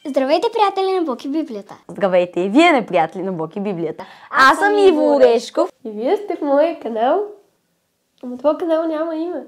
Здравейте, приятели на Бог и Библията! Здравейте и вие, неприятели на Бог и Библията! Аз съм Иво Орешков. И вие сте в моя канал. Ама това канал няма име.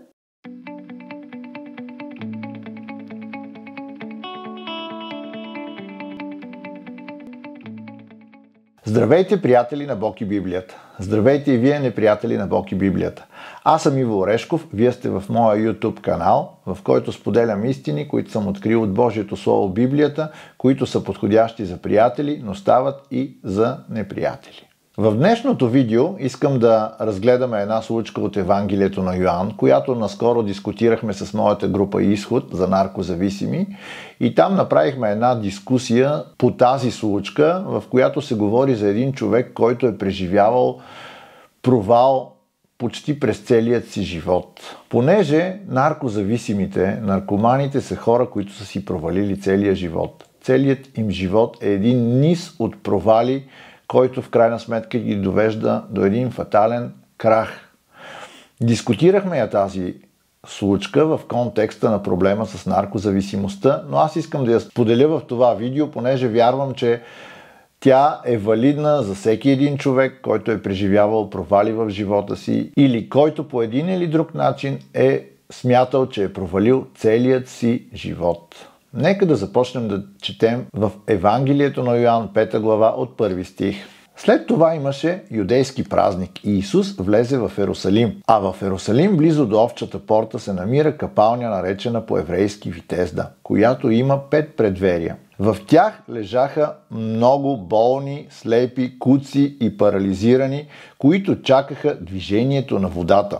Здравейте, приятели на Бог и Библията! Здравейте и вие, неприятели на Бог и Библията! Аз съм Иво Орешков, вие сте в моя YouTube канал, в който споделям истини, които съм открил от Божието Слово Библията, които са подходящи за приятели, но стават и за неприятели. В днешното видео искам да разгледаме една случка от Евангелието на Йоан, която наскоро дискутирахме с моята група Изход за наркозависими и там направихме една дискусия по тази случка, в която се говори за един човек, който е преживявал провал почти през целият си живот. Понеже наркозависимите, наркоманите са хора, които са си провалили целия живот. Целият им живот е един низ от провали, който в крайна сметка ги довежда до един фатален крах. Дискутирахме я тази случка в контекста на проблема с наркозависимостта, но аз искам да я споделя в това видео, понеже вярвам, че тя е валидна за всеки един човек, който е преживявал провали в живота си или който по един или друг начин е смятал, че е провалил целият си живот. Нека да започнем да четем в Евангелието на Йоан 5 глава от 1 стих. След това имаше юдейски празник и Исус влезе в Ерусалим. А в Ерусалим, близо до овчата порта, се намира капалня, наречена по еврейски Витезда, която има 5 предверия. В тях лежаха много болни, слепи, куци и парализирани, които чакаха движението на водата.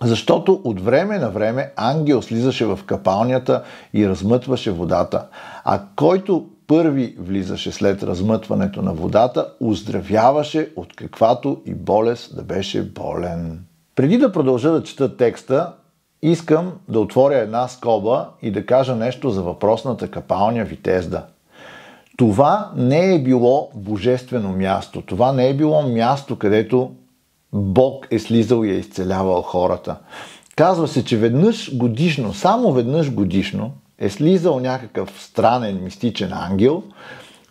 Защото от време на време ангел слизаше в капалнята и размътваше водата, а който първи влизаше след размътването на водата, оздравяваше от каквато и болест да беше болен. Преди да продължа да чета текста, искам да отворя една скоба и да кажа нещо за въпросната капалня Витезда. Това не е било божествено място, това не е било място, където Бог е слизал и е изцелявал хората. Казва се, че веднъж годишно, само веднъж годишно е слизал някакъв странен мистичен ангел,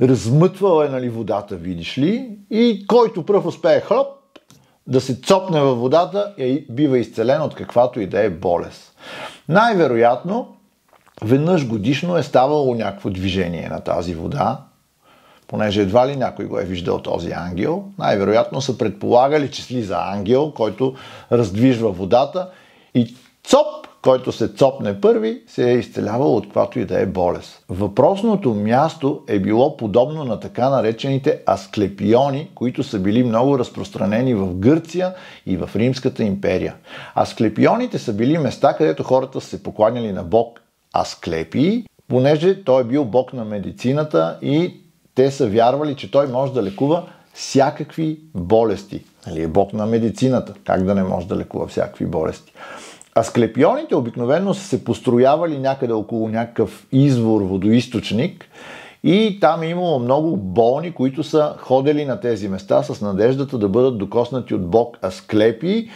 размътвал е водата, видиш ли, и който пръв успее хлоп да се цопне във водата и бива изцелен от каквато и да е болест. Най-вероятно, веднъж годишно е ставало някакво движение на тази вода, понеже едва ли някой го е виждал този ангел. Най-вероятно са предполагали, че слиза ангел, който раздвижва водата и цоп, който се цопне първи, се е изцелявал от каквато и да е болест. Въпросното място е било подобно на така наречените асклепиони, които са били много разпространени в Гърция и в Римската империя. Асклепионите са били места, където хората са се покланяли на бог Асклепий, понеже той е бил бог на медицината и те са вярвали, че той може да лекува всякакви болести. Нали, е бог на медицината. Как да не може да лекува всякакви болести? Асклепионите обикновено са се построявали някъде около някакъв извор, водоизточник и там е имало много болни, които са ходили на тези места с надеждата да бъдат докоснати от бог Асклепий,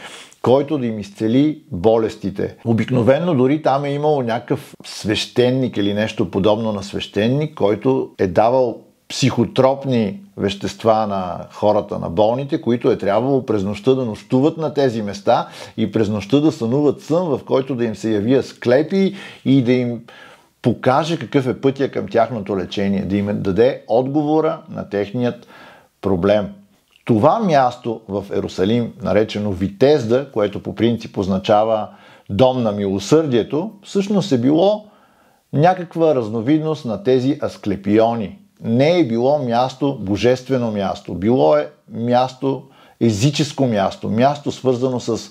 който да им изцели болестите. Обикновено дори там е имало някакъв свещеник или нещо подобно на свещеник, който е давал психотропни вещества на хората, на болните, които е трябвало през нощта да нощуват на тези места и през нощта да сънуват сън, в който да им се яви Асклепий и да им покаже какъв е пътя към тяхното лечение, да им даде отговора на техният проблем. Това място в Ерусалим, наречено Витезда, което по принцип означава дом на милосърдието, всъщност е било някаква разновидност на тези асклепиони. Не е било място, божествено място. Било е място, езическо място. Място свързано с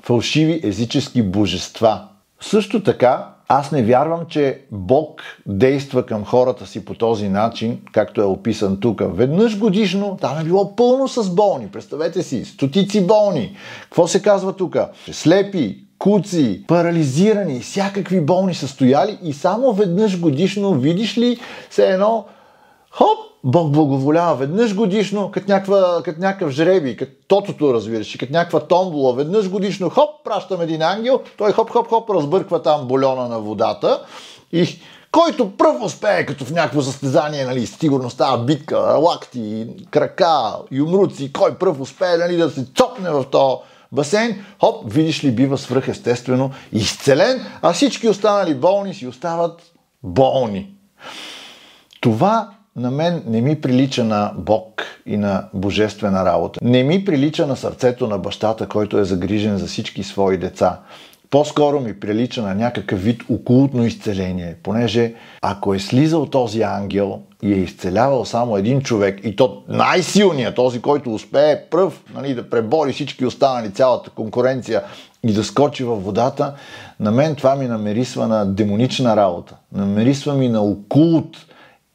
фалшиви езически божества. Също така, аз не вярвам, че Бог действа към хората си по този начин, както е описан тук. Веднъж годишно там е било пълно с болни. Представете си, стотици болни. Какво се казва тук? Слепи, куци, парализирани, всякакви болни са стояли и само веднъж годишно, видиш ли, се едно хоп, Бог благоволява веднъж годишно, като някакъв жребий, като тотото, разбираш, като някаква томбола, веднъж годишно, хоп, пращам един ангел, той хоп, разбърква там бульона на водата и Който пръв успее, като в някакво състезание, нали, сигурно става битка, лакти, крака, юмруци, кой пръв успее, нали, да се цопне в този басейн, хоп, видиш ли, бива свръхестествено изцелен, а всички останали болни си остават болни. Това на мен не ми прилича на Бог и на божествена работа. Не ми прилича на сърцето на бащата, който е загрижен за всички свои деца. По-скоро ми прилича на някакъв вид окултно изцеление, понеже ако е слизал този ангел и е изцелявал само един човек, и то най-силният, този, който успее пръв, нали, да пребори всички останали, цялата конкуренция и да скочи във водата, на мен това ми намирисва на демонична работа, намирисва ми на окулт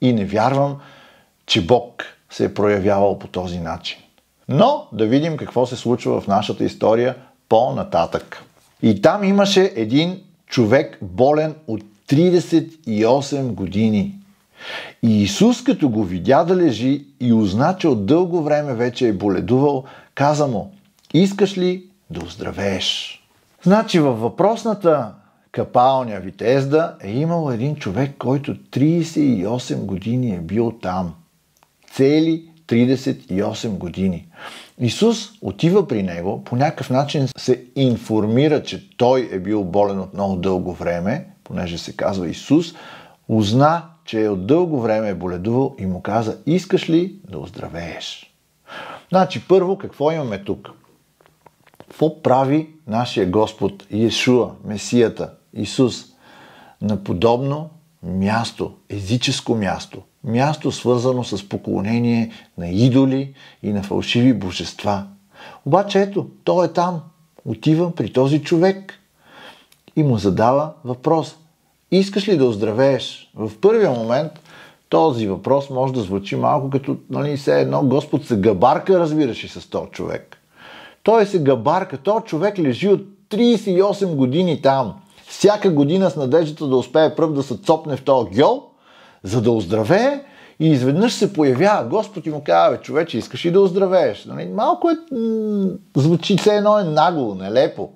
и не вярвам, че Бог се е проявявал по този начин. Но да видим какво се случва в нашата история по-нататък. И там имаше един човек болен от 38 години. И Исус, като го видя да лежи и узна, че от дълго време вече е боледувал, каза му: искаш ли да оздравееш? Значи във въпросната капалня Витезда е имал един човек, който 38 години е бил там. Цели 38 години. Исус отива при него, по някакъв начин се информира, че той е бил болен от много дълго време, понеже се казва Исус, узна, че е от дълго време е боледувал и му каза: искаш ли да оздравееш? Значи първо, какво имаме тук? Какво прави нашия Господ Йешуа, Месията, Исус, на подобно място, езическо място, място свързано с поклонение на идоли и на фалшиви божества. Обаче ето, той е там, отива при този човек и му задава въпрос: искаш ли да оздравееш? В първия момент този въпрос може да звучи малко като, нали, все едно Господ се габарка, разбираш ли, с този човек. Той се габарка, този човек лежи от 38 години там. Всяка година с надеждата да успее пръв да се цопне в този гьол, за да оздравее, и изведнъж се появява Господ и му казва: човече, искаш ли да оздравееш? Малко звучи все едно е нагло, нелепо.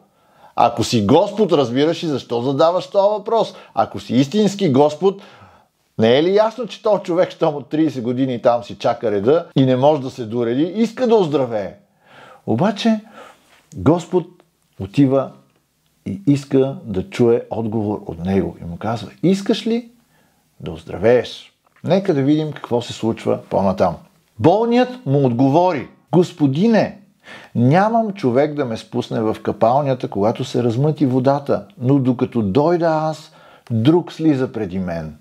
Ако си Господ, разбираш ли защо задаваш този въпрос? Ако си истински Господ, не е ли ясно, че този човек, щом от 30 години там си чака реда и не може да се дореди, иска да оздравее? Обаче Господ отива и иска да чуе отговор от него и му казва: искаш ли да оздравееш? Нека да видим какво се случва по-натам. Болният му отговори: Господине, нямам човек да ме спусне в капалнята, когато се размъти водата, но докато дойда аз, друг слиза преди мен.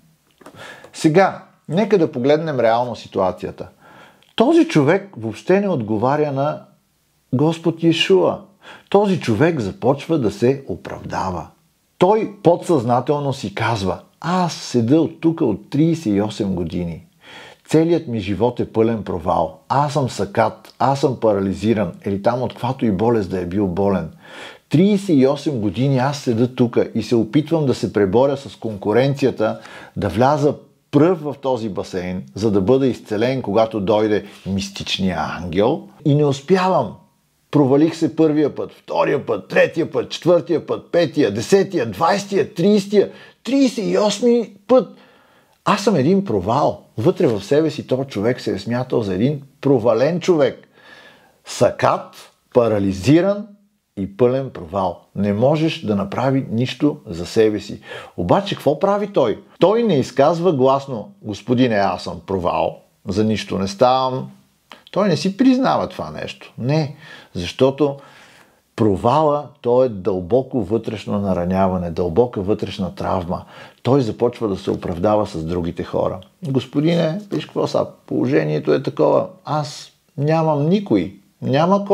Сега, нека да погледнем реално ситуацията. Този човек въобще не отговаря на Господ Йешуа. Този човек започва да се оправдава. Той подсъзнателно си казва: аз седа от тук от 38 години. Целият ми живот е пълен провал. Аз съм сакат, аз съм парализиран, или там от каквато и болест да е бил болен. 38 години аз седа тук и се опитвам да се преборя с конкуренцията, да вляза пръв в този басейн, за да бъда изцелен, когато дойде мистичния ангел, и не успявам. Провалих се първия път, втория път, третия път, четвъртия път, петия, десетия, 20-я, 30-я, 38-ми път. Аз съм един провал. Вътре в себе си този човек се е смятал за един провален човек. Сакат, парализиран и пълен провал. Не можеш да направи нищо за себе си. Обаче какво прави той? Той не изказва гласно: Господине, аз съм провал, за нищо не ставам. Той не си признава това нещо. Не, защото провала, то е дълбоко вътрешно нараняване, дълбока вътрешна травма. Той започва да се оправдава с другите хора. Господине, виж какво са, положението е такова. Аз нямам никой. Няма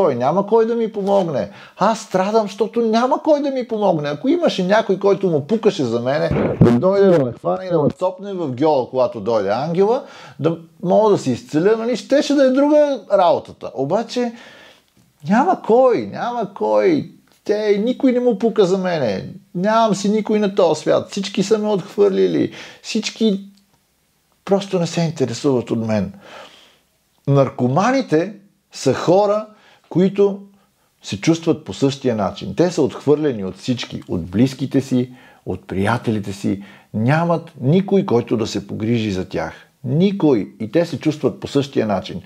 кой да ми помогне. Аз страдам, защото няма кой да ми помогне. Ако имаше някой, който му пукаше за мене, да дойде да ме хване и да ме цопне в гьола, когато дойде ангела, да мога да се изцеля, нали, щеше да е друга работата. Обаче няма кой. Никой не му пука за мене. Нямам си никой на този свят. Всички са ме отхвърлили. Всички просто не се интересуват от мен. Наркоманите са хора, които се чувстват по същия начин. Те са отхвърлени от всички, от близките си, от приятелите си. нямат никой, който да се погрижи за тях. Никой. И те се чувстват по същия начин.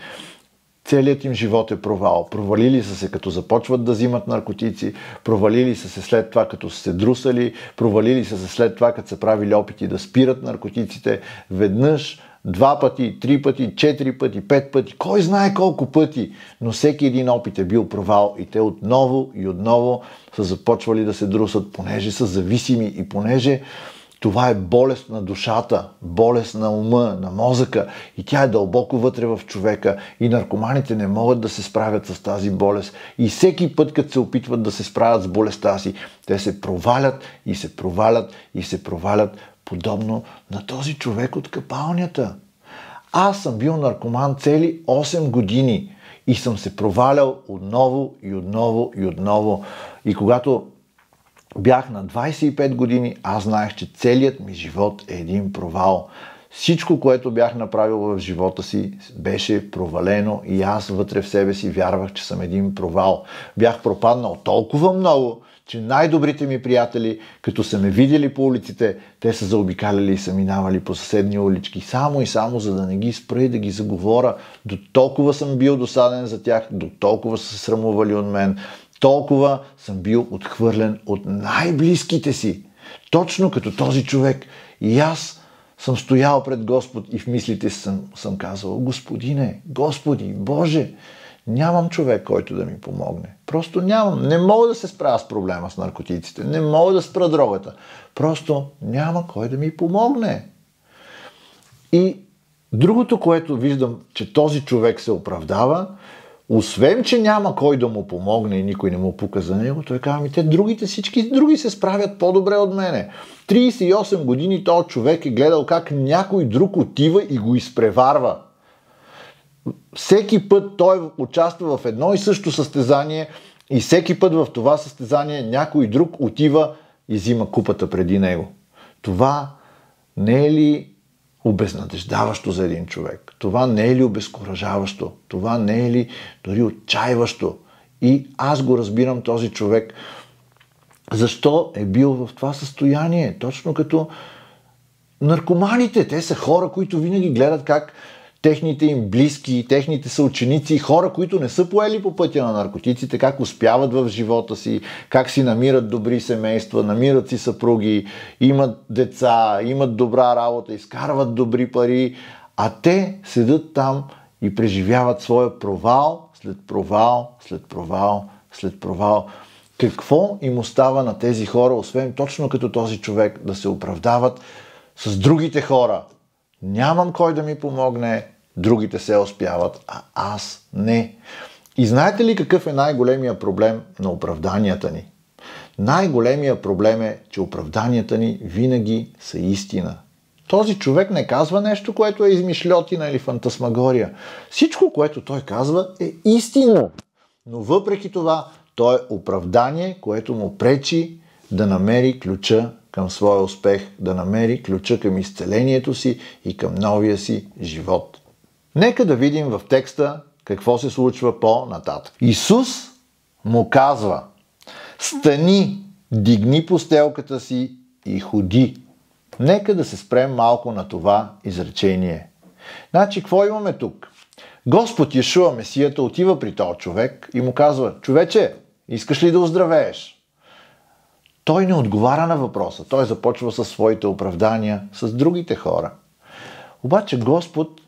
Целият им живот е провал. Провалили са се, като започват да взимат наркотици, провалили са се след това, като са се друсали, провалили са се след това, като са правили опити да спират наркотиците веднъж, 2 пъти, 3 пъти, 4 пъти, 5 пъти, кой знае колко пъти, но всеки един опит е бил провал и те отново и отново са започвали да се друсат, понеже са зависими и понеже това е болест на душата, болест на ума, на мозъка и тя е дълбоко вътре в човека и наркоманите не могат да се справят с тази болест и всеки път, като се опитват да се справят с болестта си, те се провалят и се провалят и се провалят, подобно на този човек от капалнята. Аз съм бил наркоман цели 8 години и съм се провалял отново и отново и отново. И когато бях на 25 години, аз знаех, че целият ми живот е един провал. Всичко, което бях направил в живота си, беше провалено и аз вътре в себе си вярвах, че съм един провал. Бях пропаднал толкова много, че най-добрите ми приятели, като са ме видели по улиците, те са заобикаляли и са минавали по съседни улички, само и само, за да не ги спра и да ги заговоря. До толкова съм бил досаден за тях, до толкова са се срамували от мен, толкова съм бил отхвърлен от най-близките си. Точно като този човек. И аз съм стоял пред Господ и в мислите съм казал: Господине, Господи, Боже, нямам човек, който да ми помогне. Просто нямам. Не мога да се справя с проблема с наркотиците. Не мога да спра дрогата. Просто няма кой да ми помогне. И другото, което виждам, че този човек се оправдава, освен, че няма кой да му помогне и никой не му пука за него, той казва: те всички други се справят по-добре от мене. 38 години този човек е гледал как някой друг отива и го изпреварва. Всеки път той участва в едно и също състезание и всеки път в това състезание някой друг отива и взима купата преди него. Това не е ли обезнадеждаващо за един човек? Това не е ли обезкуражаващо? Това не е ли дори отчаиващо? И аз го разбирам този човек. Защо е бил в това състояние? Точно като наркоманите. Те са хора, които винаги гледат как техните им близки, техните съученици, хора, които не са поели по пътя на наркотиците, как успяват в живота си, как си намират добри семейства, намират си съпруги, имат деца, имат добра работа, изкарват добри пари, а те седат там и преживяват своя провал след провал, след провал, след провал. Какво им остава на тези хора, освен точно като този човек, да се оправдават с другите хора? Нямам кой да ми помогне, другите се успяват, а аз не. И знаете ли какъв е най-големия проблем на оправданията ни? Най-големия проблем е, че оправданията ни винаги са истина. Този човек не казва нещо, което е измишльотина или фантасмагория. Всичко, което той казва, е истина. Но въпреки това, то е оправдание, което му пречи да намери ключа към своя успех, да намери ключа към изцелението си и към новия си живот. Нека да видим в текста какво се случва по-нататък. Исус му казва: стани, дигни постелката си и ходи. Нека да се спрем малко на това изречение. Значи, какво имаме тук? Господ Йешуа, Месията, отива при този човек и му казва: човече, искаш ли да оздравееш? Той не отговаря на въпроса. Той започва със своите оправдания, с другите хора. Обаче Господ,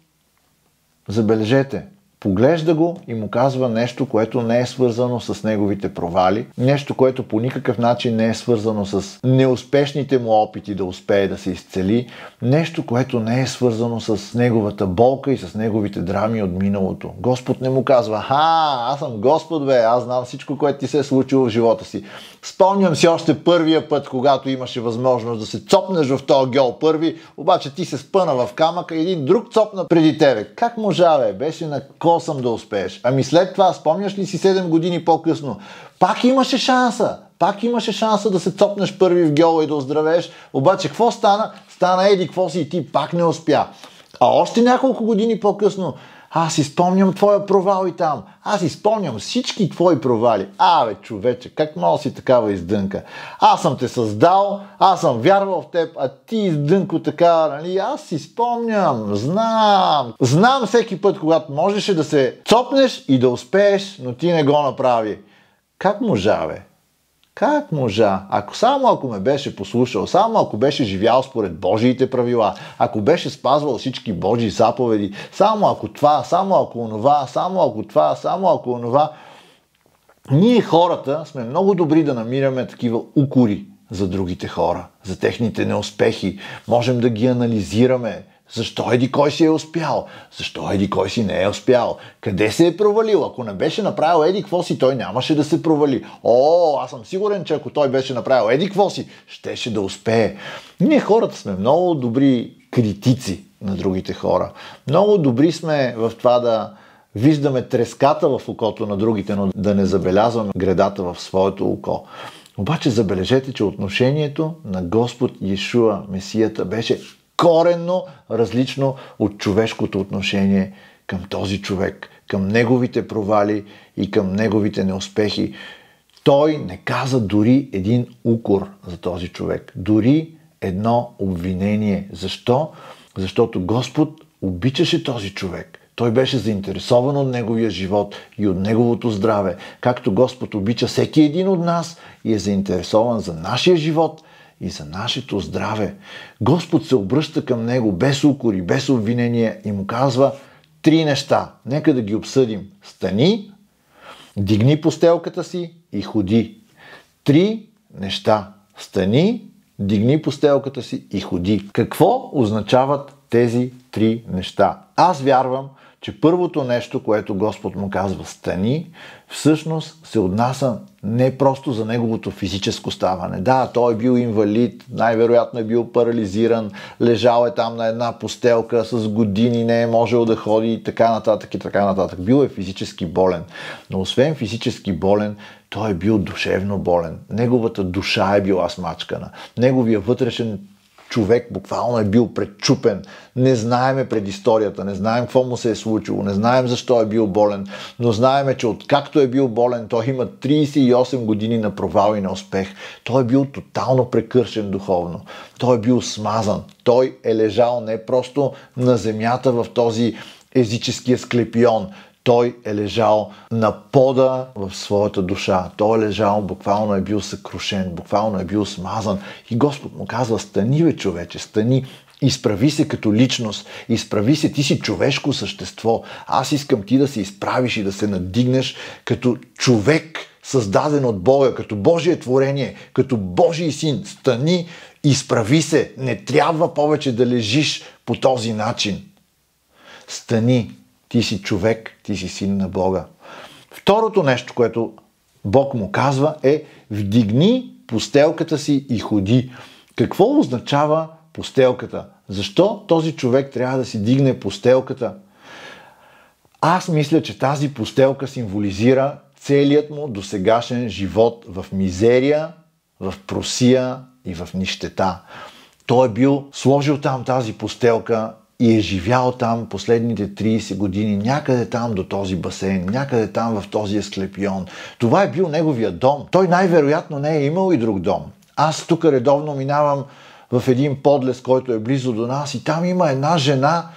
забележете, поглежда го и му казва нещо, което не е свързано с неговите провали, нещо, което по никакъв начин не е свързано с неуспешните му опити да успее да се изцели, нещо, което не е свързано с неговата болка и с неговите драми от миналото. Господ не му казва: аз съм Господ, аз знам всичко, което ти се е случило в живота си. Спомням си още първия път, когато имаше възможност да се цопнеш в този гьол първи, обаче ти се спъна в камъка и един друг цопна преди тебе. Как можа, бе? Беше на косъм да успееш. Ами след това, спомняш ли си 7 години по-късно? Пак имаше шанса да се цопнеш първи в гьола и да оздравееш, обаче какво стана? Стана еди, какво си и ти пак не успя. А още няколко години по-късно, Аз си спомням твоя провал и там. Аз си спомням всички твои провали. Бе, човече, как мога си такава издънка? Аз съм те създал, аз съм вярвал в теб, а ти издънко така, нали? Аз си спомням, знам. Знам всеки път, когато можеше да се цопнеш и да успееш, но ти не го направи. Как можа, бе? Как можа? Ако ме беше послушал, само ако беше живял според Божиите правила, ако беше спазвал всички Божии заповеди, само ако това, само ако онова, само ако това, само ако онова, ние хората сме много добри да намираме такива укори за другите хора, за техните неуспехи. Можем да ги анализираме. Защо еди кой си е успял? Защо еди кой си не е успял? Къде се е провалил? Ако не беше направил еди какво си, той нямаше да се провали. Аз съм сигурен, че ако той беше направил еди какво си, щеше да успее. Ние хората сме много добри критици на другите хора. Много добри сме в това да виждаме треската в окото на другите, но да не забелязваме гредата в своето око. Обаче забележете, че отношението на Господ Йешуа, Месията, беше коренно различно от човешкото отношение към този човек, към неговите провали и към неговите неуспехи. Той не каза дори един укор за този човек, дори едно обвинение. Защо? Защото Господ обичаше този човек. Той беше заинтересован от неговия живот и от неговото здраве, както Господ обича всеки един от нас и е заинтересован за нашия живот и за нашето здраве. Господ се обръща към него без укори, без обвинения и му казва 3 неща. Нека да ги обсъдим. Стани, дигни постелката си и ходи. 3 неща. Стани, дигни постелката си и ходи. Какво означават тези 3 неща? Аз вярвам, че първото нещо, което Господ му казва стани, всъщност се отнася не просто за неговото физическо ставане. Да, той е бил инвалид, най-вероятно е бил парализиран, лежал е там на една постелка с години, не е можел да ходи и така нататък и така нататък. Бил е физически болен. Но освен физически болен, той е бил душевно болен. Неговата душа е била смачкана. Неговия вътрешен човек буквално е бил пречупен. Не знаеме предисторията, не знаем какво му се е случило, не знаем защо е бил болен, но знаеме, че откакто е бил болен, той има 38 години на провал и на успех. Той е бил тотално прекършен духовно. Той е бил смазан. Той е лежал не просто на земята в този езически асклепион. Той е лежал на пода в своята душа. Той е лежал, буквално е бил съкрушен, буквално е бил смазан. И Господ му казва, стани, бе, човече, стани. Изправи се като личност. Изправи се, ти си човешко същество. Аз искам ти да се изправиш и да се надигнеш като човек, създаден от Бога, като Божие творение, като Божий син. Стани, изправи се. Не трябва повече да лежиш по този начин. Стани. Ти си човек, ти си син на Бога. Второто нещо, което Бог му казва е вдигни постелката си и ходи. Какво означава постелката? Защо този човек трябва да си дигне постелката? Аз мисля, че тази постелка символизира целият му досегашен живот в мизерия, в просия и в нищета. Той е бил сложил там тази постелка и е живял там последните 30 години, някъде там до този басейн, някъде там в този асклепион. Това е бил неговия дом. Той най-вероятно не е имал и друг дом. Аз тук редовно минавам в един подлез, който е близо до нас и там има една жена,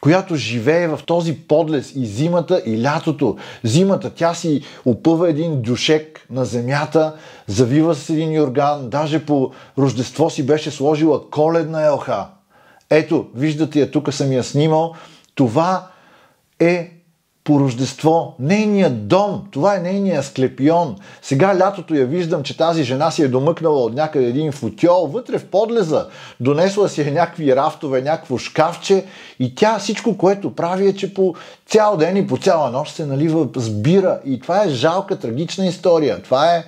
която живее в този подлез и зимата, и лятото. Зимата тя си опъва един дюшек на земята, завива с един юрган, даже по Рождество си беше сложила коледна елха. Ето, виждате я, тук съм я снимал. Това е по Рождество. Нейният дом. Това е нейният асклепион. Сега лятото я виждам, че тази жена си е домъкнала от някъде един футьол, вътре в подлеза. Донесла си е някакви рафтове, някакво шкафче и тя всичко, което прави е, че по цял ден и по цяла нощ се налива с бира. И това е жалка, трагична история. Това е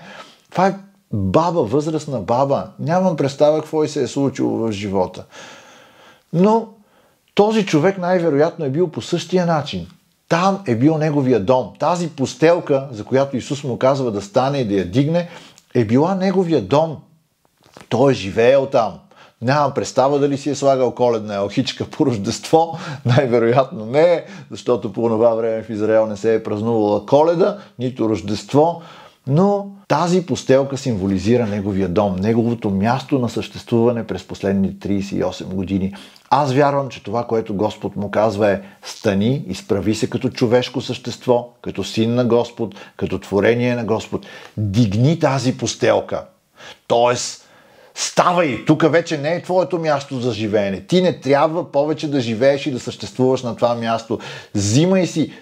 баба, възрастна баба. Нямам представа какво и се е случило в живота. Но този човек най-вероятно е бил по същия начин. Там е бил неговия дом. Тази постелка, за която Исус му казва да стане и да я дигне, е била неговия дом. Той е живеел там. Нямам представа дали си е слагал коледна елхичка по Рождество. Най-вероятно не, защото по това време в Израел не се е празнувала Коледа, нито Рождество. Но тази постелка символизира неговия дом, неговото място на съществуване през последните 38 години. Аз вярвам, че това, което Господ му казва е: стани, изправи се като човешко същество, като син на Господ, като творение на Господ. Дигни тази постелка. Тоест, ставай, тук вече не е твоето място за живеене. Ти не трябва повече да живееш и да съществуваш на това място. Взимай си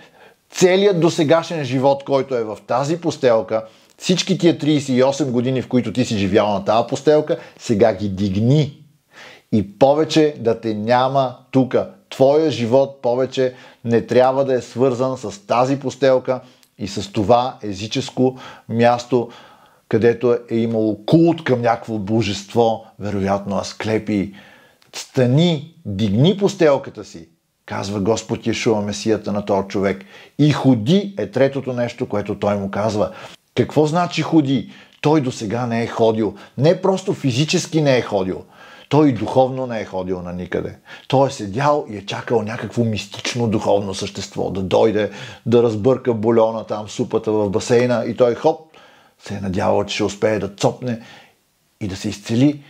целият досегашен живот, който е в тази постелка, всички тия 38 години, в които ти си живял на тази постелка, сега ги дигни. И повече да те няма тук. Твоя живот повече не трябва да е свързан с тази постелка и с това езическо място, където е имало култ към някакво божество, вероятно Асклепий. Стани, дигни постелката си, казва Господ Йешуа, Месията на този човек. И ходи е третото нещо, което той му казва. Какво значи ходи? Той досега не е ходил. Не просто физически не е ходил. Той и духовно не е ходил на никъде. Той е седял и е чакал някакво мистично духовно същество да дойде, да разбърка бульона там, супата в басейна, и той хоп, се е надявал, че ще успее да цопне и да се изцели,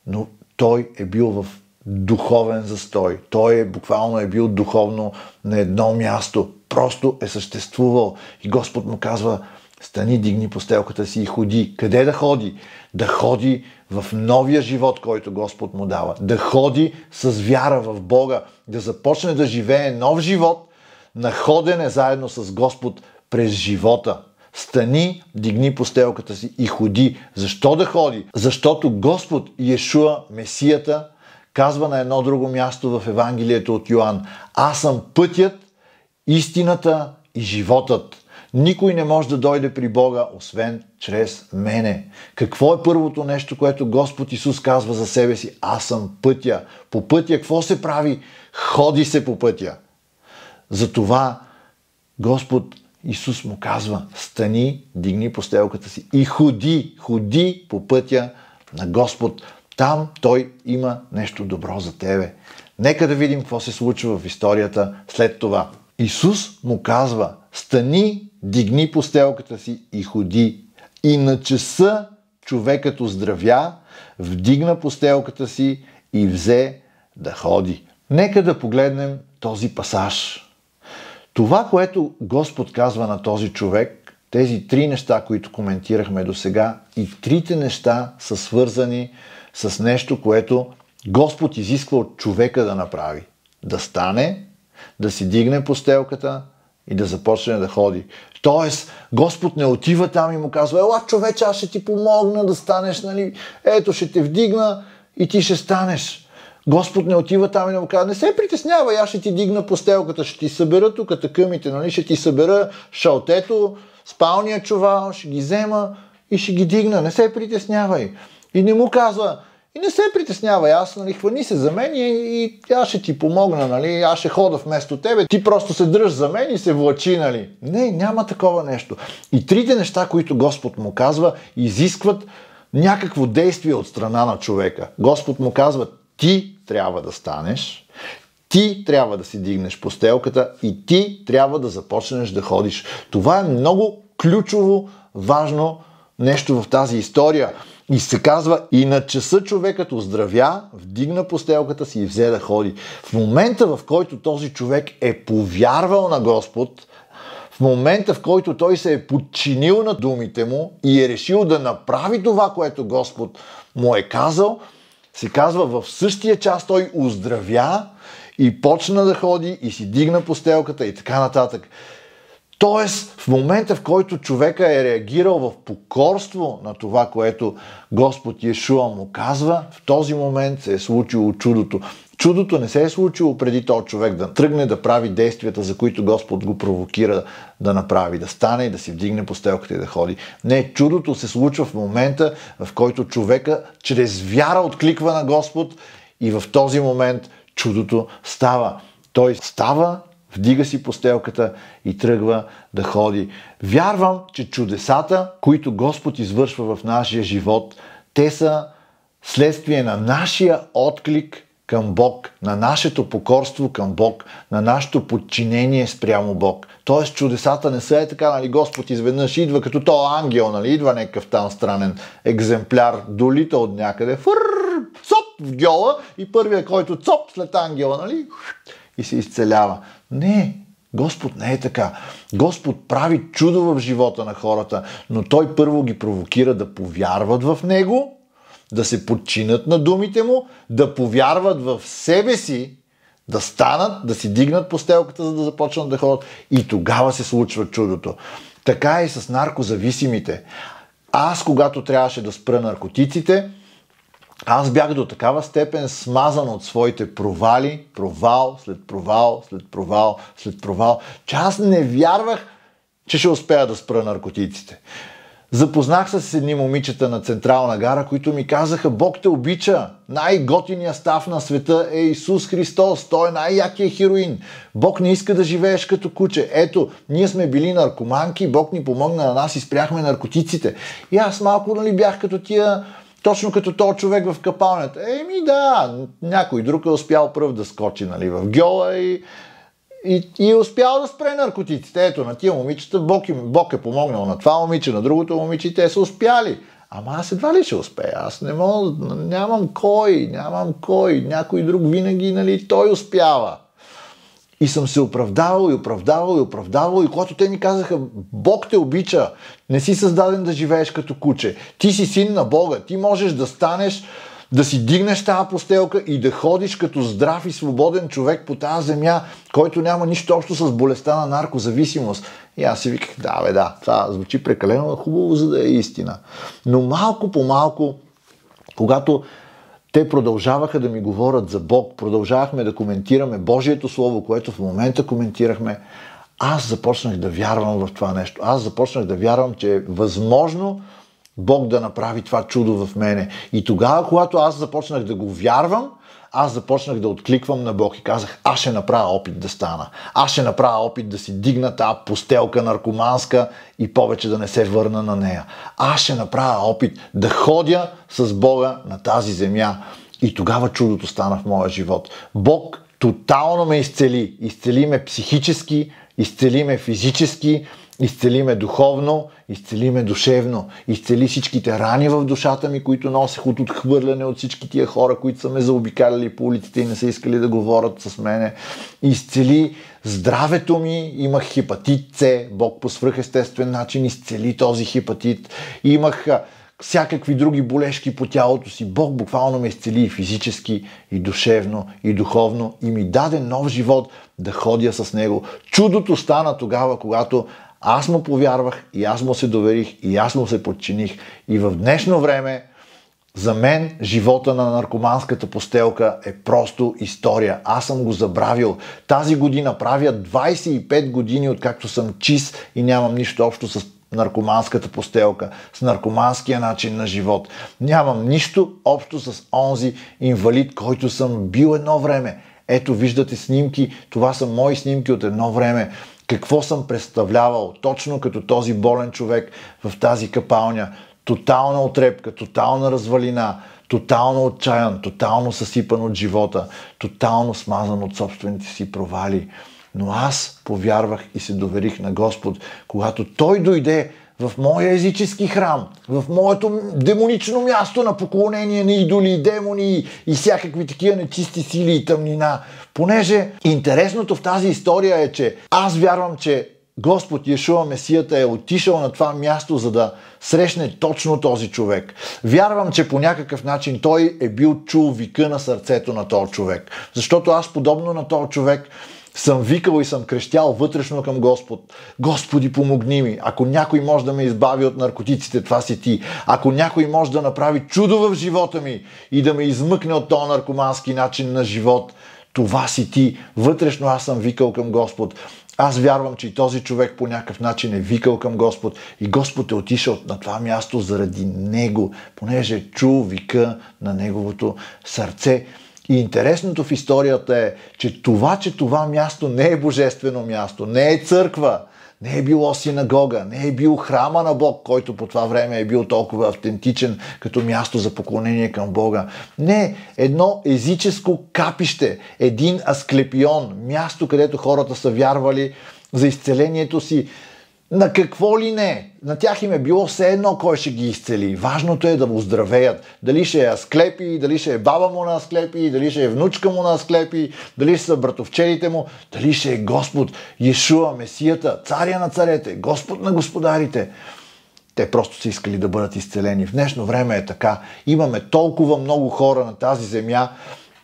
но той е бил в духовен застой. Той буквално е бил духовно на едно място. Просто е съществувал. И Господ му казва: стани, дигни постелката си и ходи. Къде да ходи? Да ходи в новия живот, който Господ му дава. Да ходи с вяра в Бога. Да започне да живее нов живот на ходене заедно с Господ през живота. Стани, дигни постелката си и ходи. Защо да ходи? Защото Господ Йешуа, Месията, казва на едно друго място в Евангелието от Йоан: аз съм пътят, истината и животът. Никой не може да дойде при Бога, освен чрез мене. Какво е първото нещо, което Господ Исус казва за себе си? Аз съм пътя. По пътя какво се прави? Ходи се по пътя. Затова Господ Исус му казва: стани, дигни постелката си и ходи. Ходи по пътя на Господ. Там Той има нещо добро за тебе. Нека да видим какво се случва в историята след това. Исус му казва: стани, дигни постелката си и ходи. И на часа човекът оздравя, вдигна постелката си и взе да ходи. Нека да погледнем този пасаж. Това, което Господ казва на този човек, тези три неща, които коментирахме до сега, и трите неща са свързани с нещо, което Господ изисква от човека да направи. Да стане, да си дигне постелката и да започне да ходи. Тоест, Господ не отива там и му казва: ела, човече, аз ще ти помогна да станеш, нали? Ето, ще те вдигна и ти ще станеш. Господ не отива там и не му казва: не се притеснявай, аз ще ти дигна постелката, ще ти събера тук тъкъмите, нали? Ще ти събера шалтето, спалния чувал, ще ги взема и ще ги дигна. Не се притеснявай. И не му казва: и не се притеснявай, аз, нали, хвани се за мен и аз ще ти помогна, нали, аз ще хода вместо тебе, ти просто се дръж за мен и се влачи, нали. Не, няма такова нещо. И трите неща, които Господ му казва, изискват някакво действие от страна на човека. Господ му казва: ти трябва да станеш, ти трябва да си дигнеш постелката и ти трябва да започнеш да ходиш. Това е много ключово, важно нещо в тази история. И се казва: и на часа човекът оздравя, вдигна постелката си и взе да ходи. В момента, в който този човек е повярвал на Господ, в момента, в който той се е подчинил на думите му и е решил да направи това, което Господ му е казал, се казва, в същия час той оздравя и почна да ходи и си дигна постелката и така нататък. Тоест, в момента, в който човека е реагирал в покорство на това, което Господ Йешуа му казва, в този момент се е случило чудото. Чудото не се е случило преди този човек да тръгне да прави действията, за които Господ го провокира да направи, да стане и да си вдигне постелката и да ходи. Не, чудото се случва в момента, в който човека чрез вяра откликва на Господ и в този момент чудото става. Той става, вдига си постелката и тръгва да ходи. Вярвам, че чудесата, които Господ извършва в нашия живот, те са следствие на нашия отклик към Бог, на нашето покорство към Бог, на нашето подчинение спрямо Бог. Тоест чудесата не са така, нали, Господ изведнъж идва като то ангел, нали, идва някакъв там странен екземпляр, долита от някъде, соп в гьола и първия, който цоп след ангела, нали, и се изцелява. Не, Господ не е така. Господ прави чудо в живота на хората, но Той първо ги провокира да повярват в Него, да се подчинят на думите Му, да повярват в себе си, да станат, да си дигнат постелката, за да започнат да ходят, и тогава се случва чудото. Така е и с наркозависимите. Аз, когато трябваше да спра наркотиците, аз бях до такава степен смазан от своите провали, провал след провал, след провал, след провал, че аз не вярвах, че ще успея да спра наркотиците. Запознах се с едни момичета на Централна гара, които ми казаха: Бог те обича, най-готиният став на света е Исус Христос, Той е най-якият хероин. Бог не иска да живееш като куче. Ето, ние сме били наркоманки, Бог ни помогна на нас и спряхме наркотиците. И аз малко, нали, бях като тия, точно като този човек в капалнята. Да, някой друг е успял пръв да скочи, нали, в гьола и е успял да спре наркотиците. Ето, на тия момичета Бог е помогнал на това момиче, на другото момиче, те са успяли. Ама аз едва ли ще успея? Аз не мога, нямам кой, някой друг винаги, нали, той успява. И съм се оправдавал, и когато те ми казаха: Бог те обича, не си създаден да живееш като куче, ти си син на Бога, ти можеш да станеш, да си дигнеш тази постелка и да ходиш като здрав и свободен човек по тази земя, който няма нищо общо с болестта на наркозависимост. И аз си виках: да, това звучи прекалено хубаво, за да е истина. Но малко по малко, когато те продължаваха да ми говорят за Бог, продължавахме да коментираме Божието Слово, което в момента коментирахме, аз започнах да вярвам в това нещо. Аз започнах да вярвам, че е възможно Бог да направи това чудо в мене. И тогава, когато аз започнах да го вярвам, аз започнах да откликвам на Бог и казах: аз ще направя опит да стана. Аз ще направя опит да си дигна тази постелка наркоманска и повече да не се върна на нея. Аз ще направя опит да ходя с Бога на тази земя. И тогава чудото стана в моя живот. Бог тотално ме изцели. Изцели ме психически, изцели ме физически, изцели ме духовно, изцели ме душевно, изцели всичките рани в душата ми, които носех от отхвърляне от всички тия хора, които са ме заобикаляли по улиците и не са искали да говорят с мене. Изцели здравето ми, имах хепатит С, Бог по свръхестествен начин изцели този хепатит. Имах всякакви други болешки по тялото си. Бог буквално ме изцели и физически, и душевно, и духовно, и ми даде нов живот да ходя с Него. Чудото стана тогава, когато аз му повярвах и аз му се доверих и аз му се подчиних. И в днешно време за мен живота на наркоманската постелка е просто история. Аз съм го забравил. Тази година правя 25 години, откакто съм чист и нямам нищо общо с наркоманската постелка, с наркоманския начин на живот. Нямам нищо общо с онзи инвалид, който съм бил едно време. Ето, виждате снимки, това са мои снимки от едно време. Какво съм представлявал точно като този болен човек в тази капалня. Тотална отрепка, тотална развалина, тотално отчаян, тотално съсипан от живота, тотално смазан от собствените си провали. Но аз повярвах и се доверих на Господ, когато Той дойде в моя езически храм, в моето демонично място на поклонение на идоли и демони и всякакви такива нечисти сили и тъмнина. Понеже интересното в тази история е, че аз вярвам, че Господ Йешуа Месията е отишъл на това място, за да срещне точно този човек. Вярвам, че по някакъв начин той е бил чул вика на сърцето на този човек. Защото аз, подобно на този човек, съм викал и съм крещял вътрешно към Господ: Господи, помогни ми! Ако някой може да ме избави от наркотиците, това си Ти. Ако някой може да направи чудо в живота ми и да ме измъкне от този наркомански начин на живот, това си Ти. Вътрешно аз съм викал към Господ. Аз вярвам, че и този човек по някакъв начин е викал към Господ и Господ е отишъл на това място заради него, понеже е чул вика на неговото сърце. И интересното в историята е, че това място не е божествено място, не е църква, не е било синагога, не е бил храма на Бог, който по това време е бил толкова автентичен като място за поклонение към Бога. Не, едно езическо капище, един асклепион, място, където хората са вярвали за изцелението си. На какво ли не? На тях им е било все едно кой ще ги изцели. Важното е да го оздравеят. Дали ще е Асклепий, дали ще е баба му на Асклепий, дали ще е внучка му на Асклепий, дали ще са братовчедите му, дали ще е Господ, Йешуа, Месията, царя на царете, Господ на господарите. Те просто са искали да бъдат изцелени. В днешно време е така. Имаме толкова много хора на тази земя,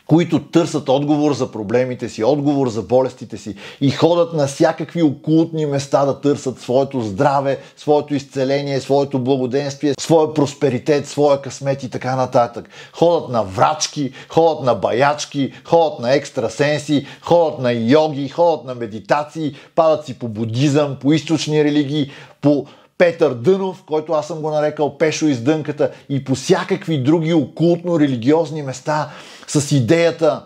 които търсят отговор за проблемите си, отговор за болестите си и ходят на всякакви окултни места да търсят своето здраве, своето изцеление, своето благоденствие, своя просперитет, своя късмет и така нататък. Ходят на врачки, ходят на баячки, ходят на екстрасенси, ходят на йоги, ходят на медитации, падат си по будизъм, по източни религии, по Петър Дънов, който аз съм го нарекал Пешо из дънката, и по всякакви други окултно-религиозни места с идеята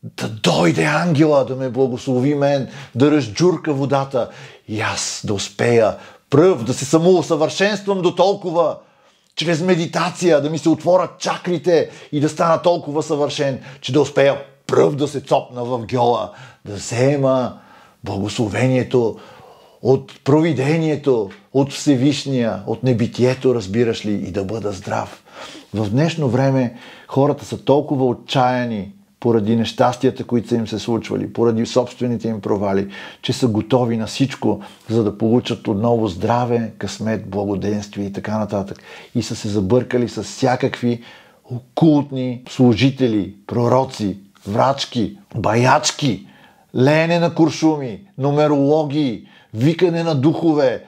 да дойде ангела, да ме благослови мен, да разджурка водата и аз да успея пръв да се самоусъвършенствам до толкова, чрез медитация, да ми се отворят чакрите и да стана толкова съвършен, че да успея пръв да се цопна в гьола, да взема благословението от провидението, от Всевишния, от небитието, разбираш ли, и да бъда здрав. В днешно време хората са толкова отчаяни поради нещастията, които са им се случвали, поради собствените им провали, че са готови на всичко, за да получат отново здраве, късмет, благоденствие и така нататък. И са се забъркали с всякакви окултни служители, пророци, врачки, баячки, леене на куршуми, нумерологии, викане на духове,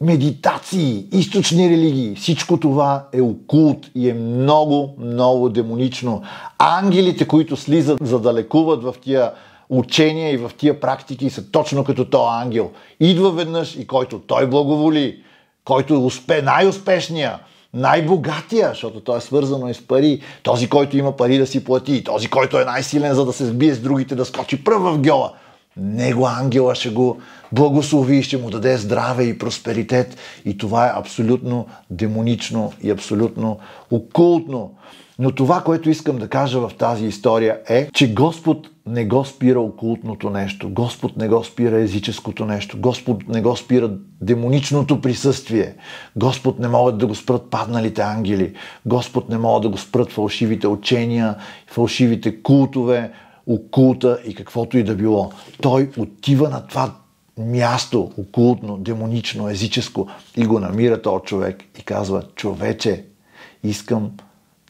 медитации, източни религии. Всичко това е окулт и е много, много демонично. Ангелите, които слизат за да лекуват в тия учения и в тия практики, са точно като този ангел. Идва веднъж и който той благоволи, който е най-успешния, най-богатия, защото то е свързано и с пари, този, който има пари да си плати, този, който е най-силен, за да се сбие с другите, да скочи пръв в гьола. Него ангела ще го благослови, ще му даде здраве и просперитет. И това е абсолютно демонично и абсолютно окултно. Но това, което искам да кажа в тази история е, че Господ не го спира окултното нещо. Господ не го спира езическото нещо. Господ не го спира демоничното присъствие. Господ не могат да го спрат падналите ангели. Господ не могат да го спрат фалшивите учения, фалшивите култове, окулта и каквото и да било. Той отива на това място, окултно, демонично, езическо, и го намира този човек и казва: човече, искам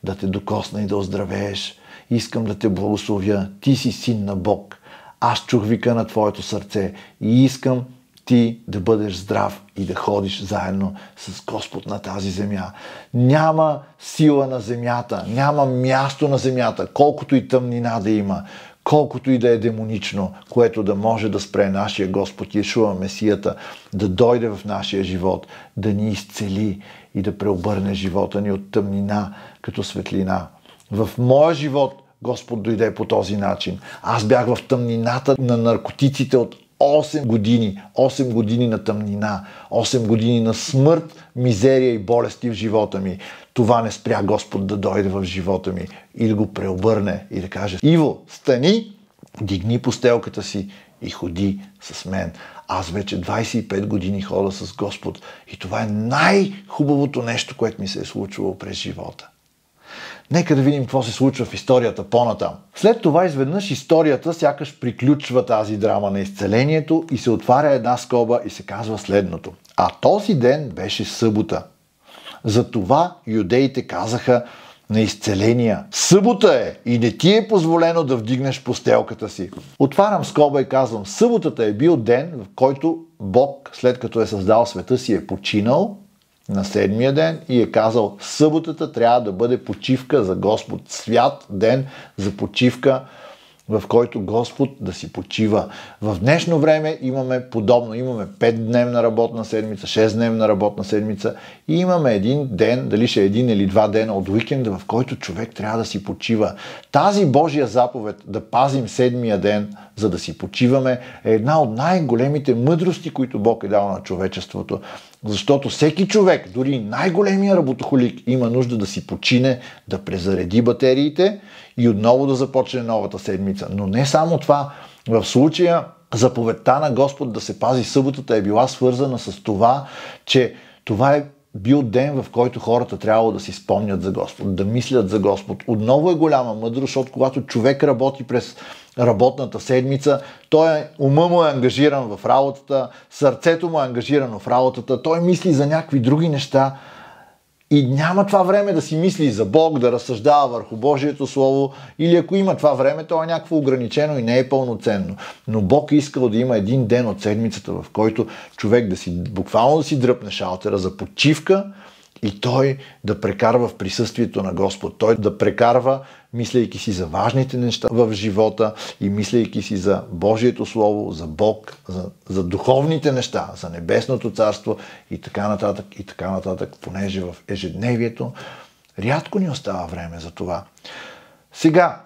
да те докосна и да оздравееш. Искам да те благословя. Ти си син на Бог. Аз чух вика на твоето сърце и искам ти да бъдеш здрав и да ходиш заедно с Господ на тази земя. Няма сила на земята, няма място на земята, колкото и тъмнина да има, колкото и да е демонично, което да може да спре нашия Господ Йешуа, Месията, да дойде в нашия живот, да ни изцели и да преобърне живота ни от тъмнина като светлина. В моя живот Господ дойде по този начин. Аз бях в тъмнината на наркотиците от 8 години. 8 години на тъмнина. 8 години на смърт, мизерия и болести в живота ми. Това не спря Господ да дойде в живота ми и да го преобърне и да каже: Иво, стани, дигни постелката си и ходи с мен. Аз вече 25 години хода с Господ и това е най-хубавото нещо, което ми се е случило през живота. Нека да видим какво се случва в историята по-натам. След това изведнъж историята сякаш приключва тази драма на изцелението и се отваря една скоба и се казва следното. А този ден беше събота. Затова юдеите казаха на изцеления: събота е и не ти е позволено да вдигнеш постелката си. Отварям скоба и казвам: съботата е бил ден, в който Бог, след като е създал света си, е починал на 7-я ден и е казал: съботата трябва да бъде почивка за Господ, свят ден за почивка в който Господ да си почива. В днешно време имаме подобно. Имаме 5-дневна работна седмица, 6-дневна работна седмица и имаме един ден, дали ще е 1 или 2 дена от уикенда, в който човек трябва да си почива. Тази Божия заповед да пазим 7-я ден, за да си почиваме, е една от най-големите мъдрости, които Бог е дал на човечеството. Защото всеки човек, дори най-големия работохолик, има нужда да си почине, да презареди батериите и отново да започне новата седмица. Но не само това. В случая заповедта на Господ да се пази съботата е била свързана с това, че това е бил ден, в който хората трябвало да си спомнят за Господ, да мислят за Господ. Отново е голяма мъдрост, защото когато човек работи през работната седмица, ума му е ангажиран в работата, сърцето му е ангажирано в работата, той мисли за някакви други неща и няма това време да си мисли за Бог, да разсъждава върху Божието Слово, или ако има това време, то е някакво ограничено и не е пълноценно. Но Бог е искал да има един ден от седмицата, в който човек буквално да си дръпне шалтера за почивка и той да прекарва в присъствието на Господ. Той да прекарва, мислейки си за важните неща в живота и мислейки си за Божието Слово, за Бог, за духовните неща, за небесното царство и така нататък, понеже в ежедневието рядко ни остава време за това. Сега,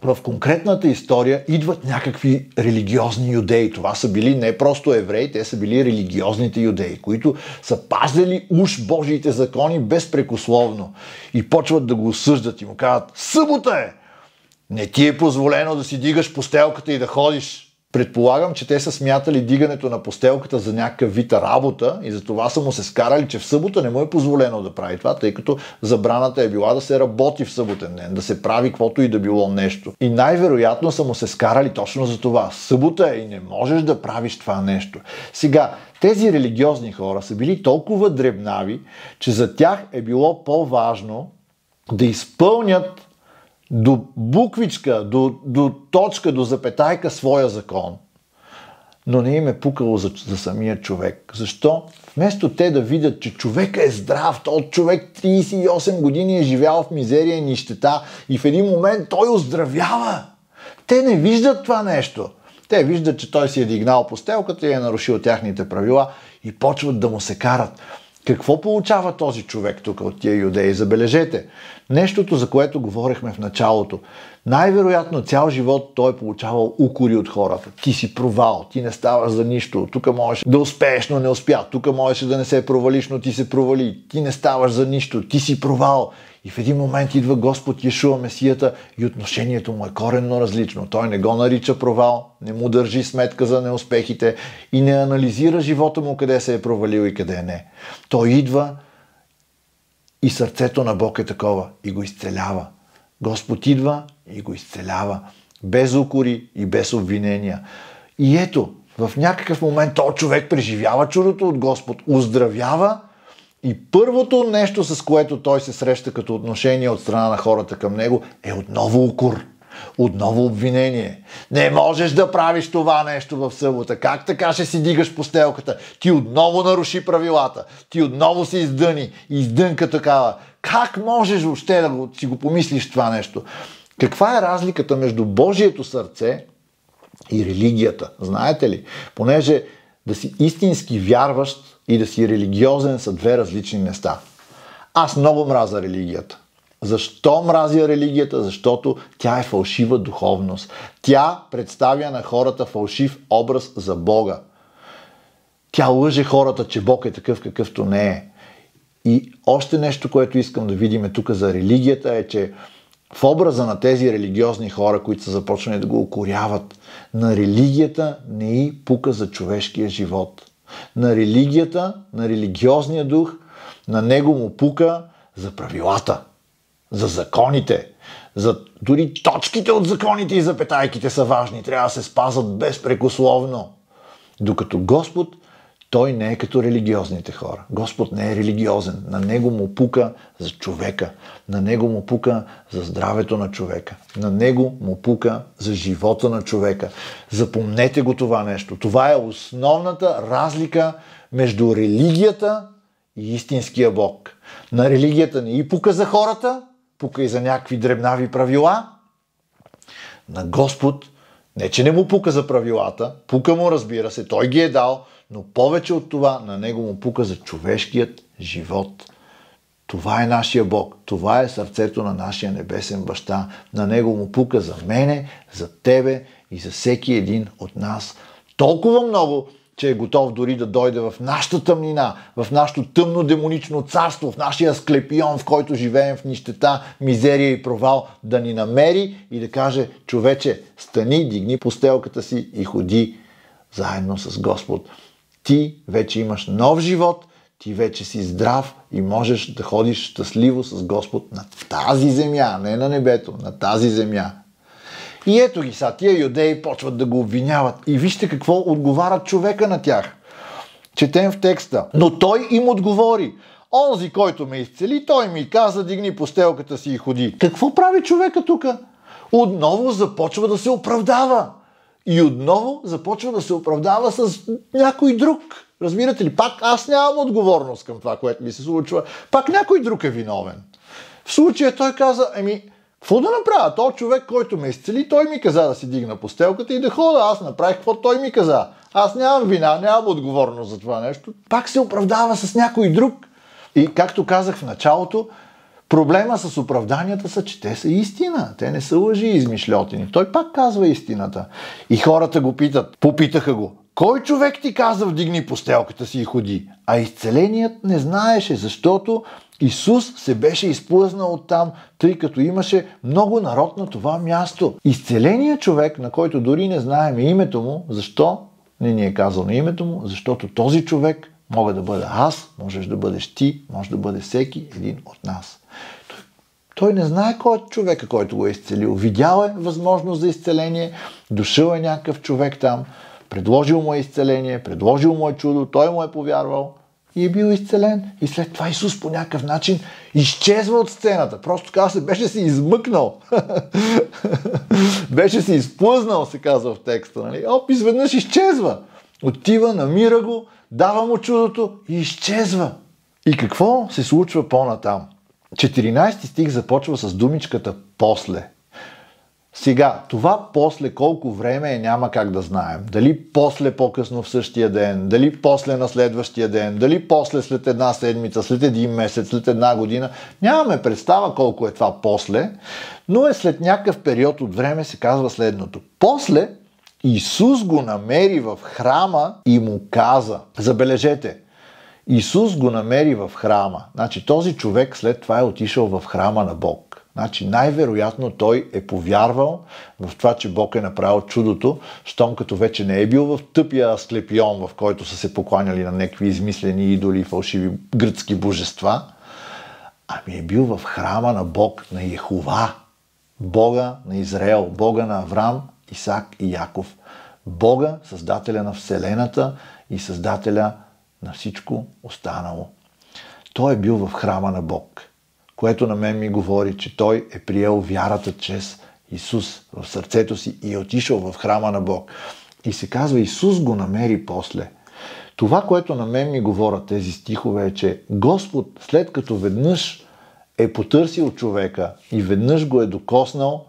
в конкретната история идват някакви религиозни юдеи. Това са били не просто евреи, те са били религиозните юдеи, които са пазили уж Божиите закони безпрекословно и почват да го осъждат и му казват: събота е! Не ти е позволено да си дигаш постелката и да ходиш. Предполагам, че те са смятали дигането на постелката за някакъв вид работа и затова са му се скарали, че в събота не му е позволено да прави това, тъй като забраната е била да се работи в съботен ден, да се прави каквото и да било нещо. И най-вероятно са му се скарали точно за това. Събота е и не можеш да правиш това нещо. Сега, тези религиозни хора са били толкова дребнави, че за тях е било по-важно да изпълнят до буквичка, до точка, до запетайка своя закон. Но не им е пукало за самия човек. Защо? Вместо те да видят, че човека е здрав, този човек 38 години е живял в мизерия и нищета и в един момент той оздравява. Те не виждат това нещо. Те виждат, че той си е дигнал постелката и е нарушил тяхните правила и почват да му се карат. Какво получава този човек тук от тия юдеи? Забележете, нещото, за което говорихме в началото. Най-вероятно цял живот той е получавал укори от хората. Ти си провал, ти не ставаш за нищо, тук можеш да успееш, но не успя, тук можеш да не се провалиш, но ти се провали, ти не ставаш за нищо, ти си провал. И в един момент идва Господ Йешуа Месията и отношението му е коренно различно. Той не го нарича провал, не му държи сметка за неуспехите и не анализира живота му къде се е провалил и къде не. Той идва и сърцето на Бог е такова и го изцелява. Господ идва и го изцелява. Без укори и без обвинения. И ето, в някакъв момент този човек преживява чудото от Господ, оздравява и първото нещо, с което той се среща като отношение от страна на хората към него, е отново укор. Отново обвинение. Не можеш да правиш това нещо в събота. Как така ще си дигаш постелката? Ти отново наруши правилата. Ти отново си издънка такава. Как можеш въобще да си го помислиш това нещо? Каква е разликата между Божието сърце и религията? Знаете ли? Понеже да си истински вярващ и да си религиозен са две различни неща. Аз много мразя религията. Защо мразя религията? Защото тя е фалшива духовност. Тя представя на хората фалшив образ за Бога. Тя лъже хората, че Бог е такъв, какъвто не е. И още нещо, което искам да видим тук за религията е, че в образа на тези религиозни хора, които са започнали да го укоряват, на религията не й пука за човешкия живот. На религията, на религиозния дух, на него му пука за правилата, за законите, за дори точките от законите и запетайките са важни, трябва да се спазват безпрекословно. Докато Господ, той не е като религиозните хора. Господ не е религиозен. На него му пука за човека. На него му пука за здравето на човека. На него му пука за живота на човека. Запомнете го това нещо. Това е основната разлика между религията и истинския Бог. На религията не и пука за хората, пука и за някакви дребнави правила. На Господ, не че не му пука за правилата, пука му, разбира се, той ги е дал, но повече от това на него му пука за човешкият живот. Това е нашия Бог, това е сърцето на нашия небесен баща. На него му пука за мене, за тебе и за всеки един от нас. Толкова много, че е готов дори да дойде в нашата тъмнина, в нашето тъмно демонично царство, в нашия Асклепион, в който живеем в нищета, мизерия и провал, да ни намери и да каже: човече, стани, дигни постелката си и ходи заедно с Господ. Ти вече имаш нов живот, ти вече си здрав и можеш да ходиш щастливо с Господ на тази земя, не на небето, на тази земя. И ето ги са, тия юдеи почват да го обвиняват. И вижте какво отговаря човека на тях. Четем в текста. Но той им отговори: онзи, който ме изцели, той ми каза: дигни постелката си и ходи. Какво прави човека тук? Отново започва да се оправдава. И отново започва да се оправдава с някой друг. Разбирате ли? Пак аз нямам отговорност към това, което ми се случва. Пак някой друг е виновен. В случая той каза: какво да направя? Той човек, който ме изцели, той ми каза да си дигна постелката и да хода. Аз направих какво той ми каза. Аз нямам вина, нямам отговорност за това нещо. Пак се оправдава с някой друг. И както казах в началото, проблема с оправданията са, че те са истина. Те не са лъжи и измишльотини. Той пак казва истината. И хората го питат, попитаха го: кой човек ти каза вдигни постелката си и ходи? А изцеленият не знаеше, защото Исус се беше изплъзнал оттам, тъй като имаше много народ на това място. Изцеленият човек, на който дори не знаем името му, защо не ни е казал на името му? Защото този човек мога да бъда аз, можеш да бъдеш ти, може да бъде всеки един от нас. Той не знае кой е човека, който го е изцелил. Видял е възможност за изцеление, дошъл е някакъв човек там, предложил му е изцеление, предложил му е чудо, той му е повярвал и е бил изцелен. И след това Исус по някакъв начин изчезва от сцената. Просто така беше се измъкнал. Беше се изплъзнал, се казва в текста. Нали? Изведнъж изчезва. Отива, намира го, дава му чудото и изчезва. И какво се случва по-натам? 14 стих започва с думичката после. Сега, това после колко време е, няма как да знаем. Дали после по-късно в същия ден, дали после на следващия ден, дали после след една седмица, след един месец, след една година. Нямаме представа колко е това после, но е след някакъв период от време, се казва следното. После Исус го намери в храма и му каза. Забележете, Исус го намери в храма. Значи този човек след това е отишъл в храма на Бог. Значи най-вероятно той е повярвал в това, че Бог е направил чудото, щом като вече не е бил в тъпия Асклепион, в който са се покланяли на някакви измислени идоли и фалшиви гръцки божества, ами е бил в храма на Бог, на Йехова, Бога на Израел, Бога на Аврам, Исак и Яков, Бога, създателя на Вселената и създателя на всичко останало. Той е бил в храма на Бог, което на мен ми говори, че той е приел вярата чрез Исус в сърцето си и е отишъл в храма на Бог. И се казва, Исус го намери после. Това, което на мен ми говорят тези стихове е, че Господ, след като веднъж е потърсил човека и веднъж го е докоснал,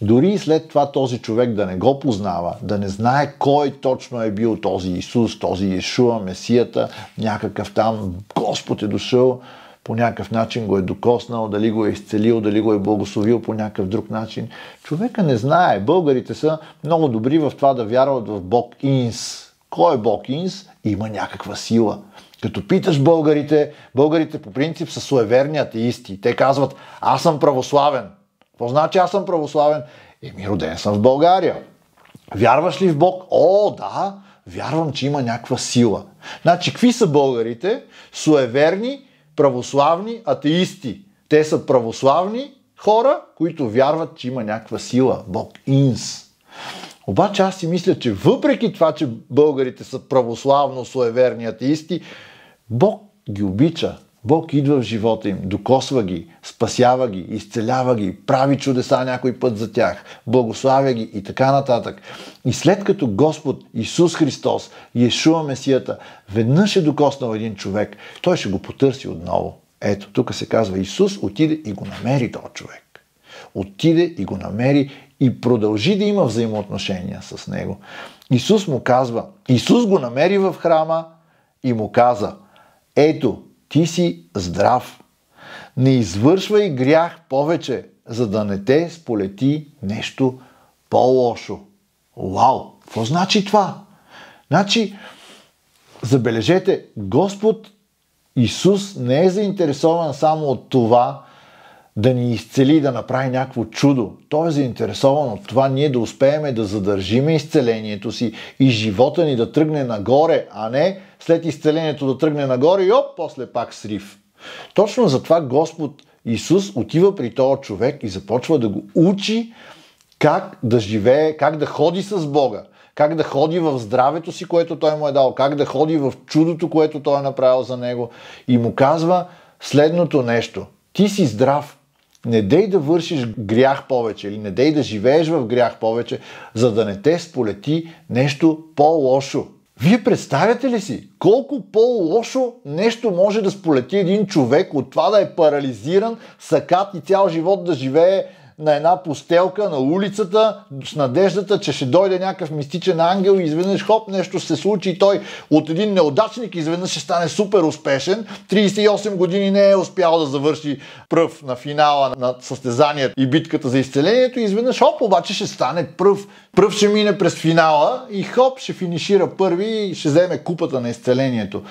дори и след това този човек да не го познава, да не знае кой точно е бил този Исус, този Йешуа, Месията, някакъв там Господ е дошъл, по някакъв начин го е докоснал, дали го е изцелил, дали го е благословил по някакъв друг начин. Човека не знае. Българите са много добри в това да вярват в Бог Инс. Кой е Бог Инс? Има някаква сила. Като питаш българите по принцип са суеверни атеисти. Те казват, аз съм православен. Какво значи аз съм православен? Роден съм в България. Вярваш ли в Бог? О, да, вярвам, че има някаква сила. Значи, какви са българите? Суеверни, православни атеисти. Те са православни хора, които вярват, че има някаква сила. Бог Инс. Обаче аз си мисля, че въпреки това, че българите са православно суеверни атеисти, Бог ги обича. Бог идва в живота им, докосва ги, спасява ги, изцелява ги, прави чудеса някой път за тях, благославя ги и така нататък. И след като Господ Исус Христос, Йешуа Месията, веднъж е докоснал един човек, той ще го потърси отново. Ето, тук се казва, Исус отиде и го намери този човек. Отиде и го намери и продължи да има взаимоотношения с него. Исус му казва, Исус го намери в храма и му каза: ето, ти си здрав. Не извършвай грях повече, за да не те сполети нещо по-лошо. Вау! Какво значи това? Значи, забележете, Господ Исус не е заинтересован само от това да ни изцели, да направи някакво чудо. Той е заинтересован от това ние да успеем да задържиме изцелението си и живота ни да тръгне нагоре, а не след изцелението да тръгне нагоре и после пак срив. Точно затова Господ Исус отива при този човек и започва да го учи как да живее, как да ходи с Бога, как да ходи в здравето си, което Той му е дал, как да ходи в чудото, което Той е направил за него, и му казва следното нещо: ти си здрав, не дей да вършиш грях повече или не дей да живееш в грях повече, за да не те сполети нещо по-лошо. Вие представяте ли си колко по-лошо нещо може да сполети един човек от това да е парализиран, сакат и цял живот да живее на една постелка на улицата с надеждата, че ще дойде някакъв мистичен ангел и изведнъж хоп, нещо ще се случи и той от един неудачник изведнъж ще стане супер успешен. 38 години не е успял да завърши пръв на финала на състезанието и битката за изцелението и изведнъж хоп, обаче ще стане пръв. Пръв ще мине през финала и хоп, ще финишира първи и ще вземе купата на изцелението.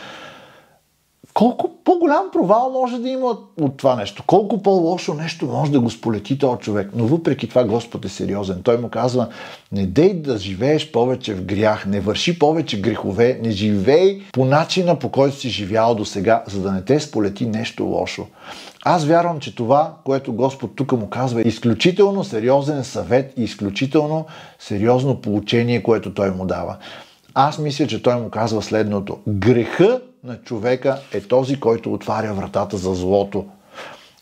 Колко по-голям провал може да има от това нещо? Колко по-лошо нещо може да го сполети този човек? Но въпреки това Господ е сериозен. Той му казва: не дей да живееш повече в грях, не върши повече грехове, не живей по начина, по който си живял до сега, за да не те сполети нещо лошо. Аз вярвам, че това, което Господ тук му казва, е изключително сериозен съвет и изключително сериозно поучение, което Той му дава. Аз мисля, че Той му казва следното: греха на човека е този, който отваря вратата за злото.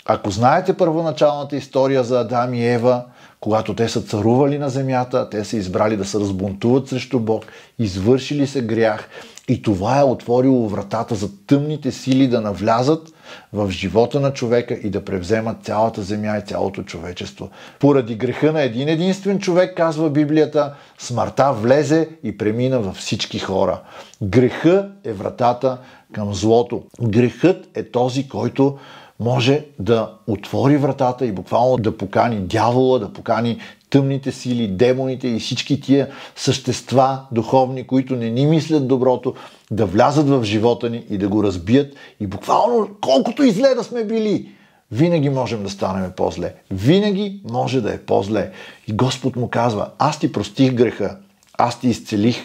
Ако знаете първоначалната история за Адам и Ева, когато те са царували на земята, те са избрали да се разбунтуват срещу Бог, извършили се грях и това е отворило вратата за тъмните сили да навлязат в живота на човека и да превземат цялата земя и цялото човечество. Поради греха на един единствен човек, казва Библията, смъртта влезе и премина във всички хора. Грехът е вратата към злото. Грехът е този, който може да отвори вратата и буквално да покани дявола, да покани тъмните сили, демоните и всички тия същества духовни, които не ни мислят доброто, да влязат в живота ни и да го разбият. И буквално, колкото и зле да сме били, винаги можем да станем по-зле. Винаги може да е по-зле. И Господ му казва: аз ти простих греха, аз ти изцелих.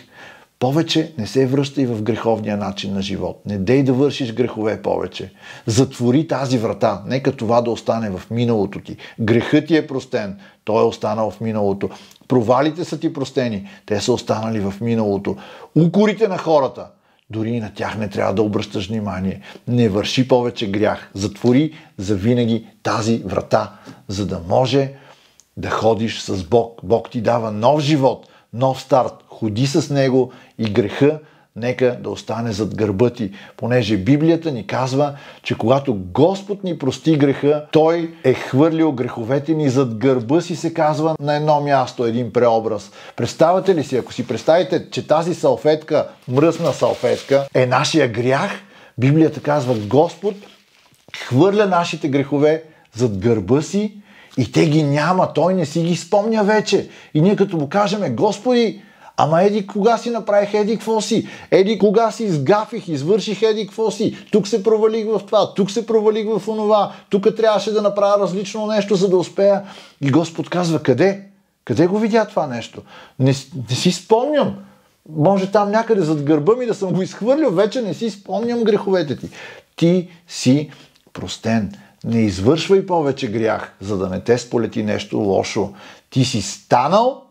Повече не се връщай в греховния начин на живот. Не дей да вършиш грехове повече. Затвори тази врата. Нека това да остане в миналото ти. Грехът ти е простен. Той е останал в миналото. Провалите са ти простени. Те са останали в миналото. Укорите на хората, дори и на тях не трябва да обръщаш внимание. Не върши повече грях. Затвори завинаги тази врата, за да може да ходиш с Бог. Бог ти дава нов живот, нов старт. Ходи с Него и греха нека да остане зад гърба ти, понеже Библията ни казва, че когато Господ ни прости греха, Той е хвърлил греховете ни зад гърба си, се казва на едно място, един преобраз. Представете ли си, ако си представите, че тази салфетка, мръсна салфетка, е нашия грях, Библията казва: Господ хвърля нашите грехове зад гърба си и те ги няма, Той не си ги спомня вече. И ние като му кажем: Господи, ама еди кога си направих еди какво си? Еди кога си изгафих, извърших еди какво си? Тук се провалих в това, тук се провалих в онова, тук трябваше да направя различно нещо, за да успея. И Господ казва: къде? Къде го видя това нещо? Не си спомням. Може там някъде зад гърба ми да съм го изхвърлил, вече не си спомням греховете ти. Ти си простен. Не извършвай повече грях, за да не те сполети нещо лошо. Ти си станал,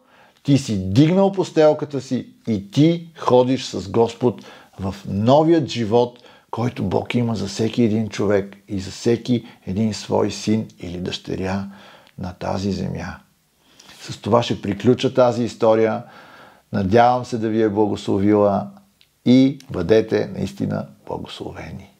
ти си дигнал постелката си и ти ходиш с Господ в новият живот, който Бог има за всеки един човек и за всеки един свой син или дъщеря на тази земя. С това ще приключа тази история. Надявам се да ви е благословила и бъдете наистина благословени.